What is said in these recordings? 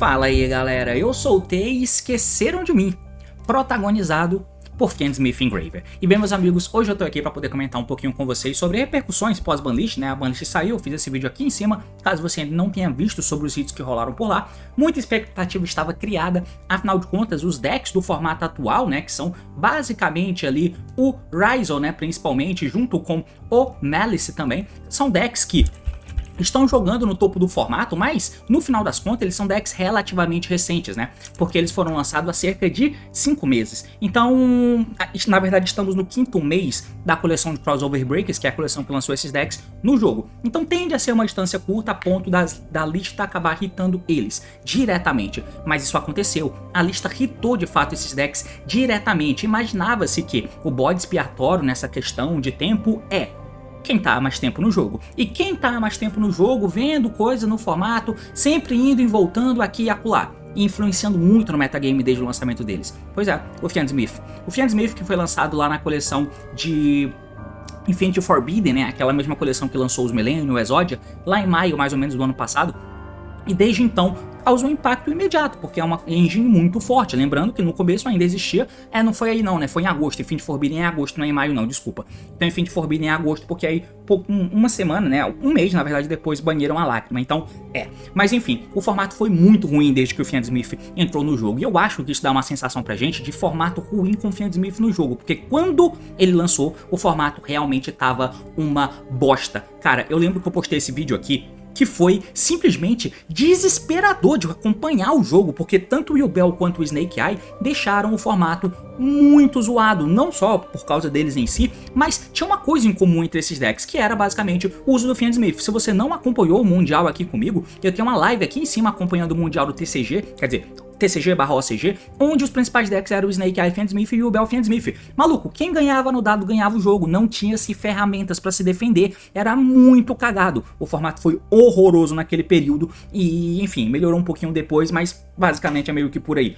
Fala aí galera, eu soltei e esqueceram de mim, protagonizado por Fiendsmith Engraver. E bem meus amigos, hoje eu tô aqui para poder comentar um pouquinho com vocês sobre repercussões pós-banlist, né? A banlist saiu, eu fiz esse vídeo aqui em cima, caso você ainda não tenha visto sobre os hits que rolaram por lá. Muita expectativa estava criada, afinal de contas os decks do formato atual, né, que são basicamente ali o Ryzel, né, principalmente, junto com o Malice também, são decks que estão jogando no topo do formato, mas no final das contas eles são decks relativamente recentes, né? Porque eles foram lançados há cerca de 5 meses. Então, na verdade estamos no 5º mês da coleção de Crossover Breakers, que é a coleção que lançou esses decks no jogo. Então tende a ser uma distância curta a ponto da lista acabar hitando eles diretamente. Mas isso aconteceu, a lista hitou de fato esses decks diretamente. Imaginava-se que o bode expiatório nessa questão de tempo é quem tá há mais tempo no jogo. E quem tá há mais tempo no jogo, vendo coisa no formato, sempre indo e voltando aqui e acolá, e influenciando muito no metagame desde o lançamento deles. Pois é, o Fiendsmith. O Fiendsmith que foi lançado lá na coleção de Infinity Forbidden, né, aquela mesma coleção que lançou os Millennium e o Exodia, lá em maio mais ou menos do ano passado. E desde então causou um impacto imediato, porque é uma engine muito forte. Lembrando que no começo ainda existia, não foi aí não, né? Foi em agosto. Infinity Forbidden é em agosto, não é em maio não, desculpa. Então Infinity Forbidden é em agosto, porque aí uma semana, né? Um mês, na verdade, depois baniram a lágrima. Então, Mas enfim, o formato foi muito ruim desde que o Fiendsmith entrou no jogo. E eu acho que isso dá uma sensação pra gente de formato ruim com o Fiendsmith no jogo, porque quando ele lançou, o formato realmente tava uma bosta. Cara, eu lembro que eu postei esse vídeo aqui, que foi simplesmente desesperador de acompanhar o jogo, porque tanto o Yubel quanto o Snake Eye deixaram o formato muito zoado, não só por causa deles em si, mas tinha uma coisa em comum entre esses decks, que era basicamente o uso do Fiendsmith. Se você não acompanhou o Mundial aqui comigo, eu tenho uma live aqui em cima acompanhando o Mundial do TCG, quer dizer, TCG/OCG, onde os principais decks eram o Snake Eye Fiendsmith e o Yubel Fiendsmith. Maluco, quem ganhava no dado ganhava o jogo, não tinha-se ferramentas pra se defender, era muito cagado. O formato foi horroroso naquele período e, enfim, melhorou um pouquinho depois, mas basicamente é meio que por aí.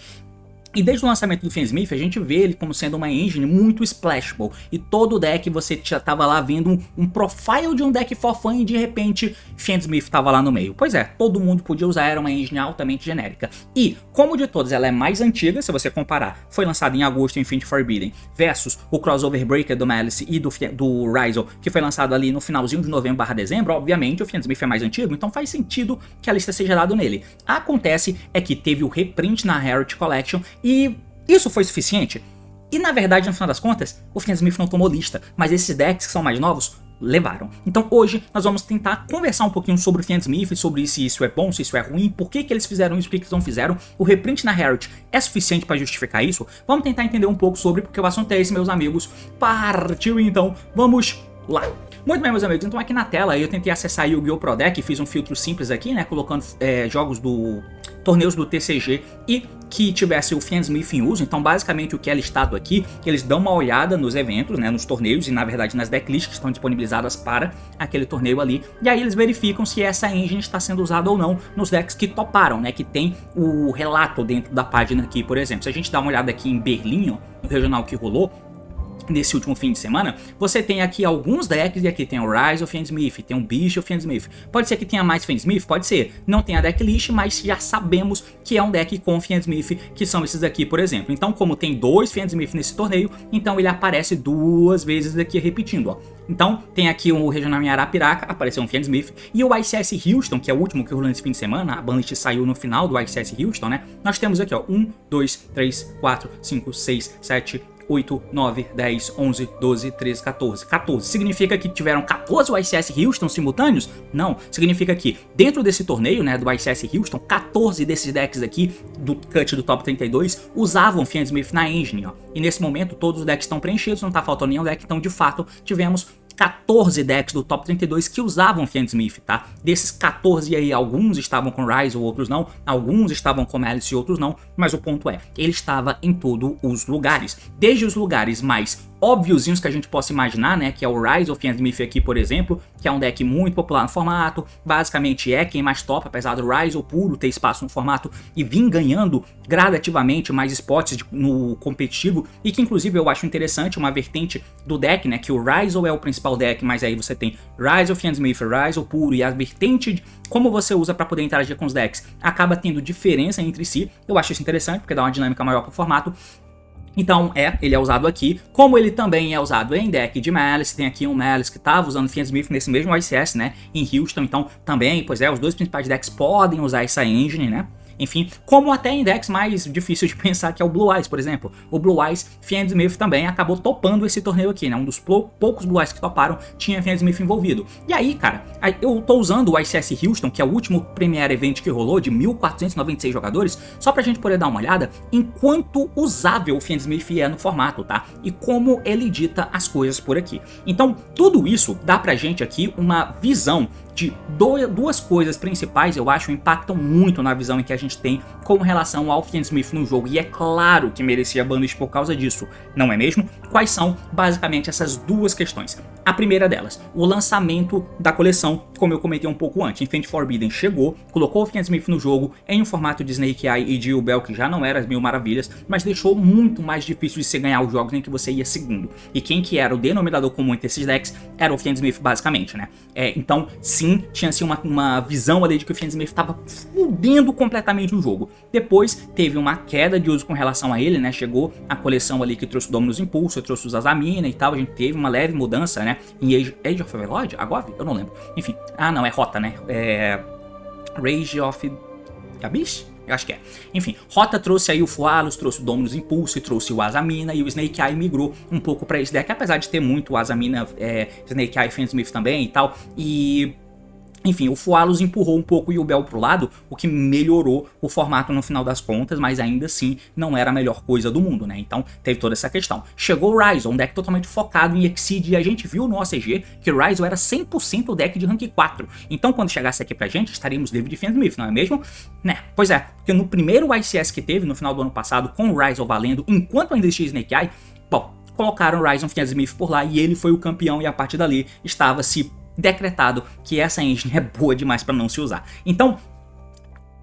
E desde o lançamento do Fiendsmith, a gente vê ele como sendo uma engine muito splashable. E todo deck você já tava lá vendo um profile de um deck for fun e de repente Fiendsmith tava lá no meio. Pois é, todo mundo podia usar, era uma engine altamente genérica. E, como de todas ela é mais antiga, se você comparar, foi lançado em agosto em Infinity Forbidden, versus o Crossover Breaker do Malice e do Ryzel, que foi lançado ali no finalzinho de novembro/dezembro, obviamente o Fiendsmith é mais antigo, então faz sentido que a lista seja dada nele. Acontece é que teve o reprint na Heritage Collection, e isso foi suficiente? E na verdade, no final das contas, o Fiendsmith não tomou lista, mas esses decks que são mais novos levaram. Então hoje nós vamos tentar conversar um pouquinho sobre o Fiendsmith, sobre se isso é bom, se isso é ruim, por que eles fizeram isso, por que eles não fizeram. O reprint na Heritage é suficiente para justificar isso? Vamos tentar entender um pouco sobre, porque o assunto é esse, meus amigos. Partiu então, vamos lá! Muito bem, meus amigos, então aqui na tela eu tentei acessar o Yu-Gi-Oh! Pro Deck, fiz um filtro simples aqui, né, colocando jogos do torneios do TCG e que tivesse o Fiendsmith em uso. Então basicamente o que é listado aqui, eles dão uma olhada nos eventos, né, nos torneios e na verdade nas decklists que estão disponibilizadas para aquele torneio ali, e aí eles verificam se essa engine está sendo usada ou não nos decks que toparam, né, que tem o relato dentro da página aqui, por exemplo. Se a gente dá uma olhada aqui em Berlim, ó, no regional que rolou nesse último fim de semana, você tem aqui alguns decks, e aqui tem o Ryzel Fiendsmith, tem o Bicho Fiendsmith. Pode ser que tenha mais Fiendsmith? Pode ser. Não tem a decklist, mas já sabemos que é um deck com Fiendsmith, que são esses aqui, por exemplo. Então, como tem 2 Fiendsmith nesse torneio, então ele aparece 2 vezes aqui repetindo, ó. Então, tem aqui o regional em Arapiraca, apareceu um Fiendsmith, e o ICS Houston, que é o último que rolou nesse fim de semana, a banlist saiu no final do ICS Houston, né? Nós temos aqui, ó, 1, 2, 3, 4, 5, 6, 7, 8, 9, 10, 11, 12, 13, 14. 14. Significa que tiveram 14 ICS Houston simultâneos? Não. Significa que dentro desse torneio, né, do ICS Houston, 14 desses decks aqui, do cut do top 32, usavam Fiendsmith na engine, ó. E nesse momento todos os decks estão preenchidos, não tá faltando nenhum deck, então de fato tivemos 14 decks do top 32 que usavam Fiendsmith, tá? Desses 14 aí, alguns estavam com Ryzel, outros não, alguns estavam com Malice e outros não, mas o ponto é, ele estava em todos os lugares, desde os lugares mais óbviozinhos que a gente possa imaginar, né, que é o Rise of Fiendsmith aqui, por exemplo, que é um deck muito popular no formato, basicamente é quem mais topa, apesar do Rise ou puro ter espaço no formato e vir ganhando gradativamente mais spots no competitivo, e que inclusive eu acho interessante uma vertente do deck, né, que o Rise é o principal deck, mas aí você tem Rise of Fiendsmith, Rise ou puro, e a vertente de como você usa para poder interagir com os decks acaba tendo diferença entre si. Eu acho isso interessante, porque dá uma dinâmica maior pro formato. Então ele é usado aqui, como ele também é usado em deck de Malice. Tem aqui um Malice que estava usando Fiendsmith nesse mesmo ICS, né, em Houston, então também, pois é, os dois principais decks podem usar essa engine, né. Enfim, como até em decks mais difíceis de pensar, que é o Blue Eyes, por exemplo. O Blue Eyes, Fiendsmith também acabou topando esse torneio aqui, né? Um dos poucos Blue Eyes que toparam tinha Fiendsmith envolvido. E aí, cara, eu tô usando o ICS Houston, que é o último Premier Event que rolou, de 1496 jogadores, só pra gente poder dar uma olhada em quanto usável o Fiendsmith é no formato, tá? E como ele dita as coisas por aqui. Então, tudo isso dá pra gente aqui uma visão de duas coisas principais, eu acho, impactam muito na visão em que a gente tem com relação ao Fiendsmith no jogo, e é claro que merecia banish por causa disso, não é mesmo? Quais são, basicamente, essas duas questões? A primeira delas, o lançamento da coleção, como eu comentei um pouco antes. Infinite Forbidden chegou, colocou o Fiendsmith no jogo em um formato de Snake Eye e de Yubel, que já não era as mil maravilhas, mas deixou muito mais difícil de se ganhar os jogos em que você ia seguindo. E quem que era o denominador comum entre esses decks era o Fiendsmith, basicamente, né? Então, sim, tinha assim uma visão ali de que o Fiendsmith estava fudendo completamente o jogo. Depois, teve uma queda de uso com relação a ele, né? Chegou a coleção ali que trouxe o Dominus Impulso, trouxe os Azamina e tal, a gente teve uma leve mudança, né? Em Age of Veloid? Agora? Eu não lembro. Enfim. Ah, não, é Rota, né? Rage of Abyss? Eu acho que é. Enfim, Rota trouxe aí o Fualos, trouxe o Dominus Impulso, trouxe o Azamina, e o Snake Eye migrou um pouco pra esse deck, apesar de ter muito o Azamina, Snake Eye, Fiendsmith também e tal. E... enfim, o Fualos empurrou um pouco o Yubel pro lado, o que melhorou o formato no final das contas, mas ainda assim não era a melhor coisa do mundo, né? Então teve toda essa questão. Chegou o Ryze, um deck totalmente focado em Exceed, e a gente viu no OCG que o Ryze era 100% o deck de rank 4. Então quando chegasse aqui pra gente, estaríamos livres de Fiendsmith, não é mesmo? Né? Pois é, porque no primeiro ICS que teve no final do ano passado, com o Ryze valendo, enquanto ainda existia Snake Eye, bom, colocaram o Ryze Fiendsmith por lá e ele foi o campeão, e a partir dali estava se decretado que essa engine é boa demais para não se usar. Então,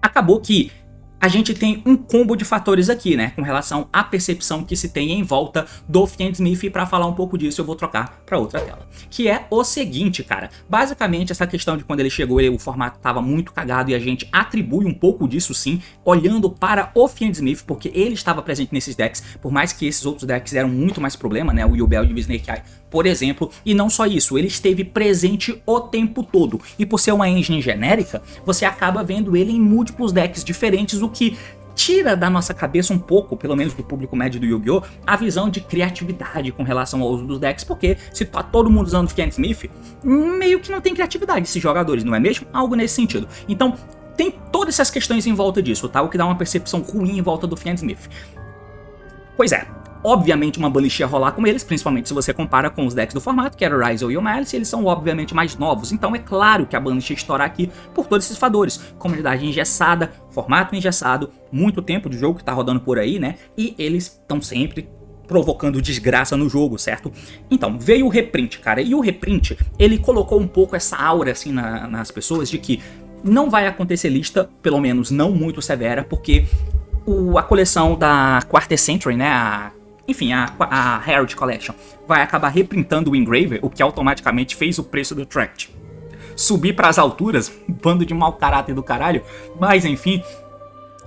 acabou que a gente tem um combo de fatores aqui, né, com relação à percepção que se tem em volta do Fiendsmith, e para falar um pouco disso eu vou trocar para outra tela. Que é o seguinte, cara, basicamente essa questão de quando ele chegou, o formato estava muito cagado, e a gente atribui um pouco disso sim, olhando para o Fiendsmith, porque ele estava presente nesses decks, por mais que esses outros decks eram muito mais problema, né, o Yubel e o Snake Eye, por exemplo, e não só isso, ele esteve presente o tempo todo, e por ser uma engine genérica, você acaba vendo ele em múltiplos decks diferentes, o que tira da nossa cabeça um pouco, pelo menos do público médio do Yu-Gi-Oh!, a visão de criatividade com relação ao uso dos decks, porque se tá todo mundo usando Fiendsmith, meio que não tem criatividade esses jogadores, não é mesmo? Algo nesse sentido. Então, tem todas essas questões em volta disso, tá? O que dá uma percepção ruim em volta do Fiendsmith. Pois é, obviamente uma banish ia rolar com eles, principalmente se você compara com os decks do formato, que era o Ryze e o Malice, eles são obviamente mais novos, então é claro que a banish ia estourar aqui por todos esses fatores. Comunidade engessada, formato engessado, muito tempo de jogo que tá rodando por aí, né, e eles estão sempre provocando desgraça no jogo, certo? Então, veio o reprint, cara, e o reprint, ele colocou um pouco essa aura assim nas pessoas de que não vai acontecer lista, pelo menos não muito severa, porque a coleção da Quarter Century, né, enfim, a Herald Collection, vai acabar reprintando o Engraver, o que automaticamente fez o preço do Tract subir para as alturas, um bando de mau caráter do caralho, mas enfim.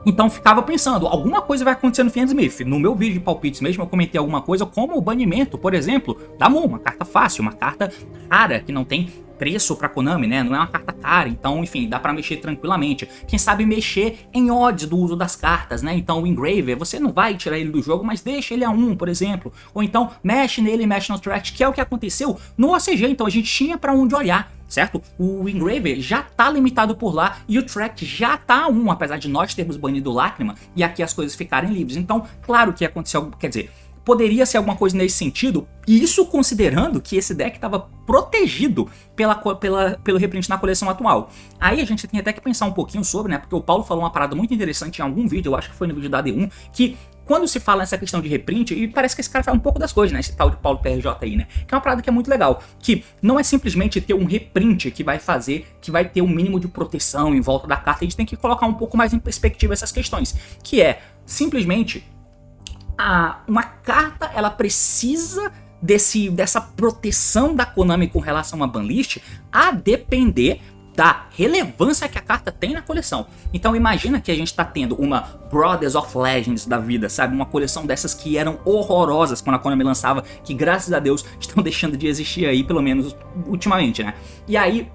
Então ficava pensando, alguma coisa vai acontecer no Fiendsmith. No meu vídeo de palpites mesmo eu comentei alguma coisa como o banimento, por exemplo, da Mu, uma carta fácil, uma carta rara, que não tem preço pra Konami, né? Não é uma carta cara, então, enfim, dá pra mexer tranquilamente. Quem sabe mexer em odds do uso das cartas, né? Então, o Engraver, você não vai tirar ele do jogo, mas deixa ele a 1, por exemplo. Ou então, mexe nele e mexe no Tract, que é o que aconteceu no OCG, então a gente tinha pra onde olhar, certo? O Engraver já tá limitado por lá e o Tract já tá a 1, apesar de nós termos banido o Lacrima e aqui as coisas ficarem livres. Então, claro que aconteceu, quer dizer, poderia ser alguma coisa nesse sentido, e isso considerando que esse deck estava protegido pelo reprint na coleção atual. Aí a gente tem até que pensar um pouquinho sobre, né, porque o Paulo falou uma parada muito interessante em algum vídeo, eu acho que foi no vídeo da D1, que quando se fala nessa questão de reprint, e parece que esse cara fala um pouco das coisas, né? Esse tal de Paulo PRJ aí, né? Que é uma parada que é muito legal. Que não é simplesmente ter um reprint que vai fazer, que vai ter um mínimo de proteção em volta da carta. A gente tem que colocar um pouco mais em perspectiva essas questões. Que é simplesmente uma carta, ela precisa dessa proteção da Konami com relação a banlist a depender da relevância que a carta tem na coleção. Então imagina que a gente tá tendo uma Brothers of Legends da vida, sabe? Uma coleção dessas que eram horrorosas quando a Konami lançava, que graças a Deus estão deixando de existir aí, pelo menos ultimamente, né? E aí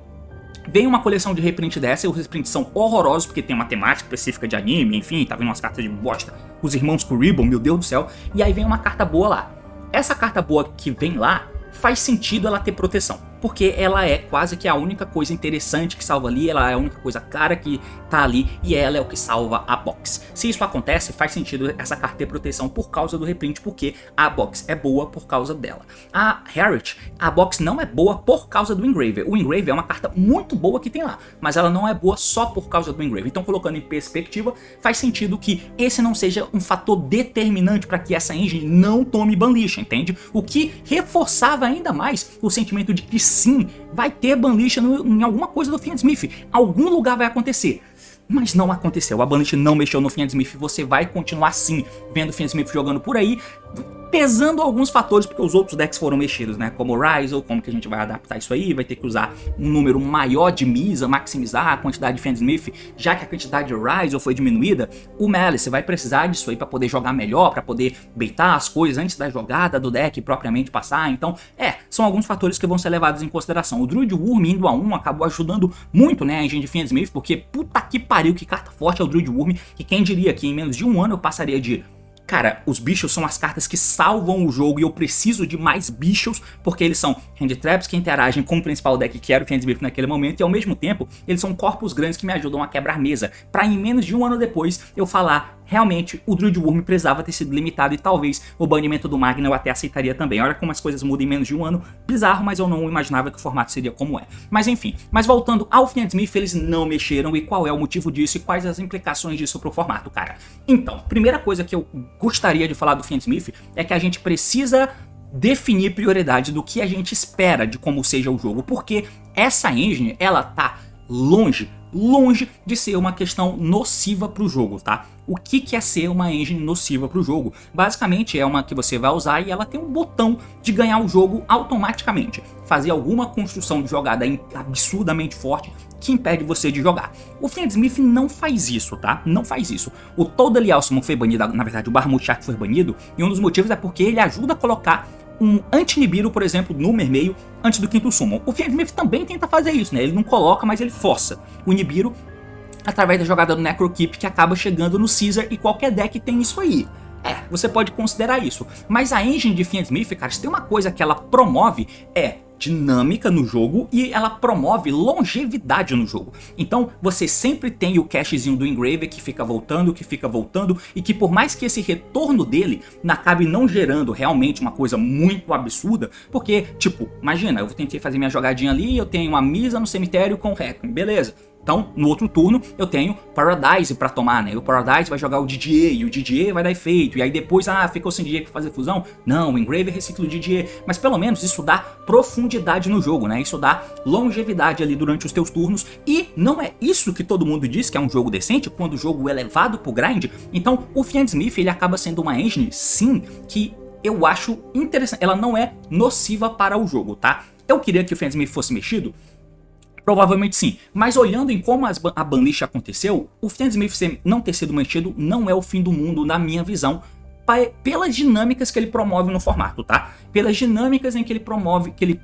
vem uma coleção de reprint dessa, e os reprints são horrorosos, porque tem uma temática específica de anime, enfim, tá vendo umas cartas de bosta, os irmãos Kuribo, meu Deus do céu, e aí vem uma carta boa lá. Essa carta boa que vem lá, faz sentido ela ter proteção, porque ela é quase que a única coisa interessante que salva ali, ela é a única coisa cara que tá ali, e ela é o que salva a box. Se isso acontece, faz sentido essa carta ter proteção por causa do reprint, porque a box é boa por causa dela. A Harriet, a box não é boa por causa do Engraver. O Engraver é uma carta muito boa que tem lá, mas ela não é boa só por causa do Engraver. Então, colocando em perspectiva, faz sentido que esse não seja um fator determinante para que essa engine não tome banlist, entende? O que reforçava ainda mais o sentimento de que sim, vai ter banlist em alguma coisa do Fiendsmith, algum lugar vai acontecer. Mas não aconteceu, a banlist não mexeu no Fiendsmith, você vai continuar sim vendo o Fiendsmith jogando por aí, pesando alguns fatores, porque os outros decks foram mexidos, né? Como o Ryzel, como que a gente vai adaptar isso aí, vai ter que usar um número maior de Misa, maximizar a quantidade de Fiendsmith, já que a quantidade de Ryzel foi diminuída. O Malice vai precisar disso aí para poder jogar melhor, para poder baitar as coisas antes da jogada do deck propriamente passar. Então, são alguns fatores que vão ser levados em consideração. O Druid Worm indo a 1 acabou ajudando muito, né, a engine de Fiendsmith, porque puta que pariu, que carta forte é o Druid Worm, e quem diria que em menos de um ano eu passaria de... Cara, os bichos são as cartas que salvam o jogo e eu preciso de mais bichos, porque eles são hand traps que interagem com o principal deck que era o Fiendsmith naquele momento, e ao mesmo tempo eles são corpos grandes que me ajudam a quebrar mesa, pra em menos de um ano depois eu falar, realmente o Druid Worm precisava ter sido limitado, e talvez o banimento do Magna eu até aceitaria também. Olha como as coisas mudam em menos de um ano, bizarro, mas eu não imaginava que o formato seria como é. Mas enfim, mas voltando ao Fiendsmith, eles não mexeram, e qual é o motivo disso e quais as implicações disso pro formato, cara? Então, primeira coisa que eu gostaria de falar do Fiendsmith é que a gente precisa definir prioridade do que a gente espera de como seja o jogo, porque essa engine, ela tá longe de ser uma questão nociva para o jogo, tá? O que é ser uma engine nociva para o jogo? Basicamente é uma que você vai usar e ela tem um botão de ganhar o jogo automaticamente, fazer alguma construção de jogada absurdamente forte que impede você de jogar. O Fiendsmith não faz isso, tá? Não faz isso. O Totally Awesome foi banido, na verdade o Bahamut Shark foi banido, e um dos motivos é porque ele ajuda a colocar um anti-Nibiru, por exemplo, no Mermeio antes do quinto Summon. O Fiendsmith também tenta fazer isso, né? Ele não coloca, mas ele força o Nibiru através da jogada do Necrokeep, que acaba chegando no Caesar, e qualquer deck tem isso aí. Você pode considerar isso. Mas a engine de Fiendsmith, cara, se tem uma coisa que ela promove dinâmica no jogo, e ela promove longevidade no jogo. Então você sempre tem o cachezinho do Engraver que fica voltando, e que por mais que esse retorno dele acabe não gerando realmente uma coisa muito absurda, porque tipo, imagina, eu tentei fazer minha jogadinha ali, eu tenho uma Misa no cemitério com Requiem, beleza. Então, no outro turno, eu tenho Paradise pra tomar, né? O Paradise vai jogar o DDA, e o DDA vai dar efeito. E aí depois, ficou sem DDA pra fazer fusão? Não, o Engraver recicla o DDA. Mas pelo menos isso dá profundidade no jogo, né? Isso dá longevidade ali durante os teus turnos. E não é isso que todo mundo diz que é um jogo decente, quando o jogo é levado pro grind. Então, o Fiendsmith, ele acaba sendo uma engine, sim, que eu acho interessante. Ela não é nociva para o jogo, tá? Eu queria que o Fiendsmith fosse mexido? Provavelmente sim, mas olhando em como a banlist aconteceu, o Fiendsmith não ter sido mexido não é o fim do mundo na minha visão, pelas dinâmicas que ele promove no formato, tá? Pelas dinâmicas em que ele promove, que ele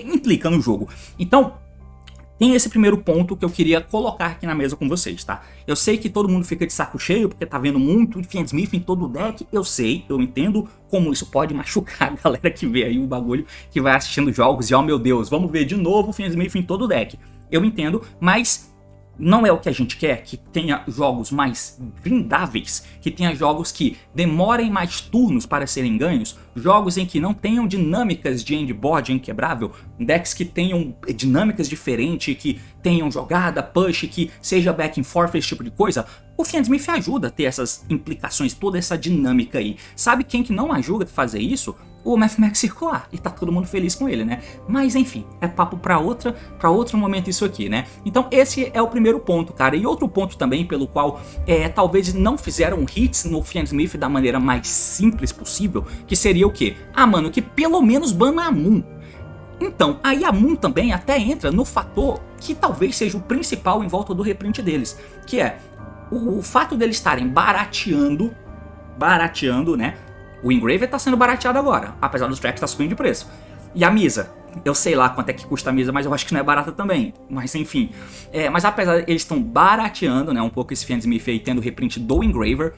implica no jogo. Então, tem esse primeiro ponto que eu queria colocar aqui na mesa com vocês, tá? Eu sei que todo mundo fica de saco cheio porque tá vendo muito Fiendsmith em todo o deck, eu sei, eu entendo como isso pode machucar a galera que vê aí o bagulho, que vai assistindo jogos e, oh meu Deus, vamos ver de novo o Fiendsmith em todo o deck. Eu entendo, mas não é o que a gente quer, que tenha jogos mais vendáveis, que tenha jogos que demorem mais turnos para serem ganhos, jogos em que não tenham dinâmicas de endboard inquebrável, decks que tenham dinâmicas diferentes, que tenham jogada, push, que seja back and forth, esse tipo de coisa. O Fiend Smith ajuda a ter essas implicações, toda essa dinâmica aí. Sabe quem que não ajuda a fazer isso? O Mathemax Circular, e tá todo mundo feliz com ele, né? Mas enfim, é papo pra outro momento isso aqui, né? Então esse é o primeiro ponto, cara. E outro ponto também pelo qual talvez não fizeram hits no Fiend Smith da maneira mais simples possível, que seria o quê? Ah, mano, que pelo menos bana a Moon. Então, aí a Moon também até entra no fator que talvez seja o principal em volta do reprint deles, que é o fato deles estarem barateando, né? O Engraver tá sendo barateado agora, apesar dos tracks tá subindo de preço. E a Misa, eu sei lá quanto é que custa a Misa, mas eu acho que não é barata também. Mas enfim, mas apesar de eles estão barateando, né, um pouco esse Fiend Smith aí, tendo o reprint do Engraver,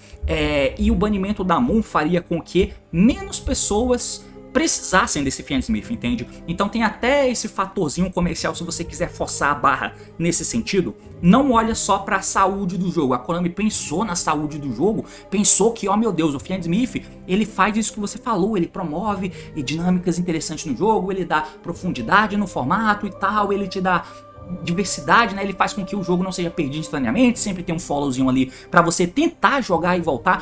e o banimento da Moon faria com que menos pessoas precisassem desse Fiend Smith, entende? Então tem até esse fatorzinho comercial se você quiser forçar a barra nesse sentido. Não olha só pra saúde do jogo. A Konami pensou na saúde do jogo, pensou que, ó meu Deus, o Fiend Smith, ele faz isso que você falou, ele promove dinâmicas interessantes no jogo, ele dá profundidade no formato e tal, ele te dá diversidade, né? Ele faz com que o jogo não seja perdido instantaneamente, sempre tem um followzinho ali pra você tentar jogar e voltar.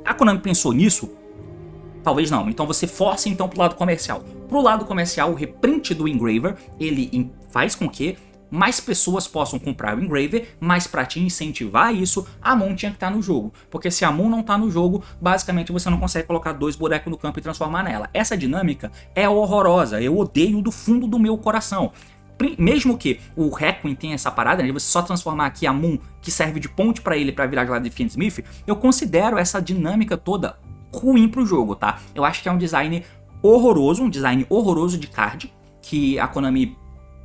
A Konami pensou nisso? Talvez não, então você força então pro lado comercial. Pro lado comercial, o reprint do Engraver, ele faz com que mais pessoas possam comprar o Engraver, mas para te incentivar isso, a Moon tinha que estar no jogo. Porque se a Moon não tá no jogo, basicamente você não consegue colocar 2 bonecos no campo e transformar nela. Essa dinâmica é horrorosa, eu odeio do fundo do meu coração. Mesmo que o Requiem tenha essa parada, né, de você só transformar aqui a Moon, que serve de ponte para ele para virar jogada de Fiend Smith, eu considero essa dinâmica toda ruim pro jogo, tá? Eu acho que é um design horroroso de card, que a Konami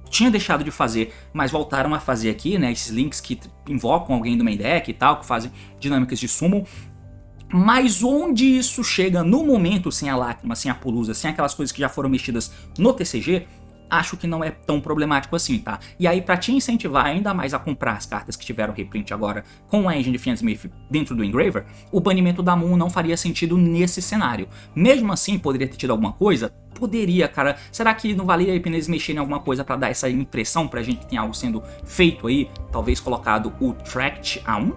tinha deixado de fazer, mas voltaram a fazer aqui, né? Esses links que invocam alguém do main deck e tal, que fazem dinâmicas de summon. Mas onde isso chega no momento, sem a Lágrima, sem a Pulusa, sem aquelas coisas que já foram mexidas no TCG, acho que não é tão problemático assim, tá? E aí, pra te incentivar ainda mais a comprar as cartas que tiveram reprint agora com a engine de Fiend Smith dentro do Engraver, o banimento da Moon não faria sentido nesse cenário. Mesmo assim, poderia ter tido alguma coisa? Poderia, cara. Será que não valia a pena eles mexerem em alguma coisa pra dar essa impressão pra gente que tem algo sendo feito aí? Talvez colocado o Tract A1?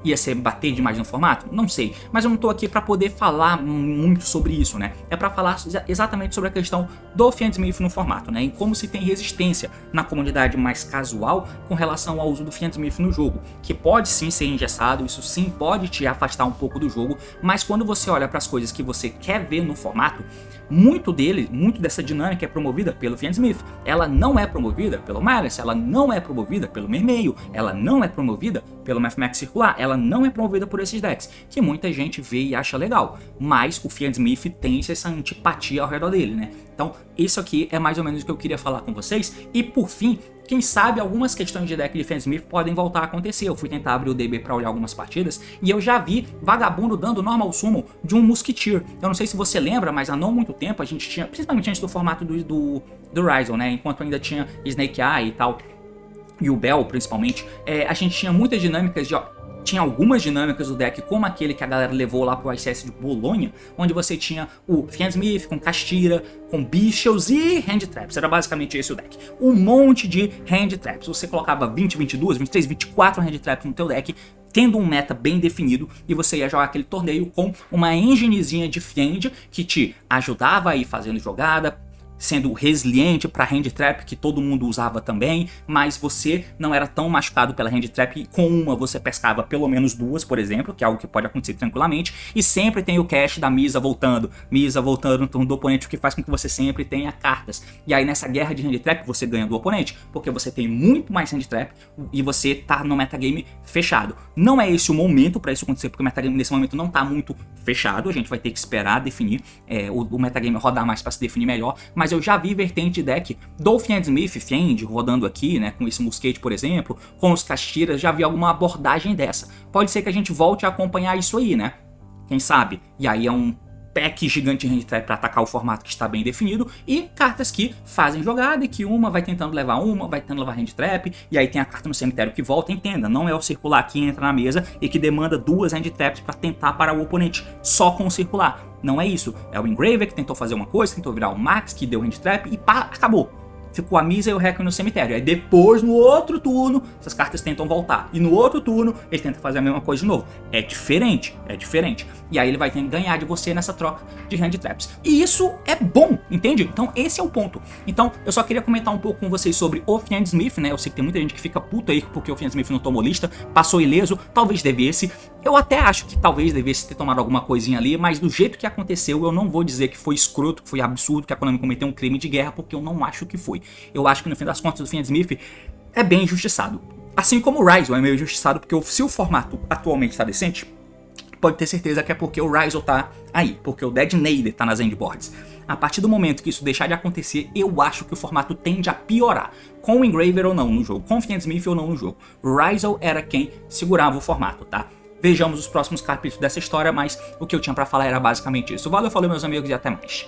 Ia ser bater demais no formato? Não sei, mas eu não tô aqui pra poder falar muito sobre isso, né? É pra falar exatamente sobre a questão do Fiend Smith no formato, né? E como se tem resistência na comunidade mais casual com relação ao uso do Fiend Smith no jogo, que pode sim ser engessado, isso sim pode te afastar um pouco do jogo, mas quando você olha para as coisas que você quer ver no formato, muito dessa dinâmica é promovida pelo Fiend Smith. Ela não é promovida pelo Malice, ela não é promovida pelo Mermeio, ela não é promovida pelo Mathemax Circular, ela não é promovida por esses decks, que muita gente vê e acha legal, mas o Fiend Smith tem essa antipatia ao redor dele, né? Então, isso aqui é mais ou menos o que eu queria falar com vocês, e por fim, quem sabe algumas questões de deck de Fiend Smith podem voltar a acontecer. Eu fui tentar abrir o DB pra olhar algumas partidas e eu já vi vagabundo dando normal summon de um Musketeer. Eu não sei se você lembra, mas há não muito tempo a gente tinha, principalmente antes do formato do Ryzen, né? Enquanto ainda tinha Snake Eye e tal, e o Bell principalmente, a gente tinha muitas dinâmicas de... Tinha algumas dinâmicas do deck, como aquele que a galera levou lá pro ICS de Bolonha, onde você tinha o Fiend Smith com Castira, com Bichels e Hand Traps. Era basicamente esse o deck. Um monte de Hand Traps. Você colocava 20, 22, 23, 24 Hand Traps no teu deck, tendo um meta bem definido, e você ia jogar aquele torneio com uma enginezinha de Fiend que te ajudava a ir fazendo jogada, sendo resiliente para Hand Trap, que todo mundo usava também, mas você não era tão machucado pela Hand Trap, e com uma você pescava pelo menos 2, por exemplo, que é algo que pode acontecer tranquilamente, e sempre tem o cache da Misa voltando no turno do oponente, o que faz com que você sempre tenha cartas. E aí nessa guerra de Hand Trap você ganha do oponente, porque você tem muito mais Hand Trap e você tá no metagame fechado. Não é esse o momento para isso acontecer, porque o metagame nesse momento não tá muito fechado, a gente vai ter que esperar definir, o metagame rodar mais para se definir melhor, mas eu já vi vertente deck do Fiend Smith, rodando aqui, né, com esse Musquete, por exemplo, com os Castiras, já vi alguma abordagem dessa. Pode ser que a gente volte a acompanhar isso aí, né? Quem sabe? E aí é um pack gigante de Hand Trap para atacar o formato que está bem definido, e cartas que fazem jogada e que uma vai tentando levar Hand Trap, e aí tem a carta no cemitério que volta. Entenda, não é o circular que entra na mesa e que demanda 2 Hand Traps para tentar parar o oponente só com o circular. Não é isso, é o Engraver que tentou fazer uma coisa, tentou virar o Max, que deu Hand Trap e pá, acabou. ficou a Misa e o Requiem no cemitério. Aí depois, no outro turno, essas cartas tentam voltar. E no outro turno, ele tenta fazer a mesma coisa de novo. É diferente, é diferente. E aí ele vai ter que ganhar de você nessa troca de hand traps. E isso é bom, entende? Então esse é o ponto. Então eu só queria comentar um pouco com vocês sobre o Fiendsmith, né? Eu sei que tem muita gente que fica puta aí porque o Fiendsmith não tomou lista, passou ileso, talvez devesse. Eu até acho que talvez devesse ter tomado alguma coisinha ali, mas do jeito que aconteceu, eu não vou dizer que foi escroto, que foi absurdo, que a Konami cometeu um crime de guerra, porque eu não acho que foi. Eu acho que no fim das contas o Fiendsmith é bem injustiçado. Assim como o Ryzel é meio injustiçado, porque se o formato atualmente está decente, pode ter certeza que é porque o Ryzel tá aí, porque o Dead Nader tá nas endboards. A partir do momento que isso deixar de acontecer, eu acho que o formato tende a piorar, com o Engraver ou não no jogo, com o Fiendsmith ou não no jogo. O Ryzel era quem segurava o formato, tá? Vejamos os próximos capítulos dessa história, mas o que eu tinha pra falar era basicamente isso. Valeu, falou meus amigos e até mais.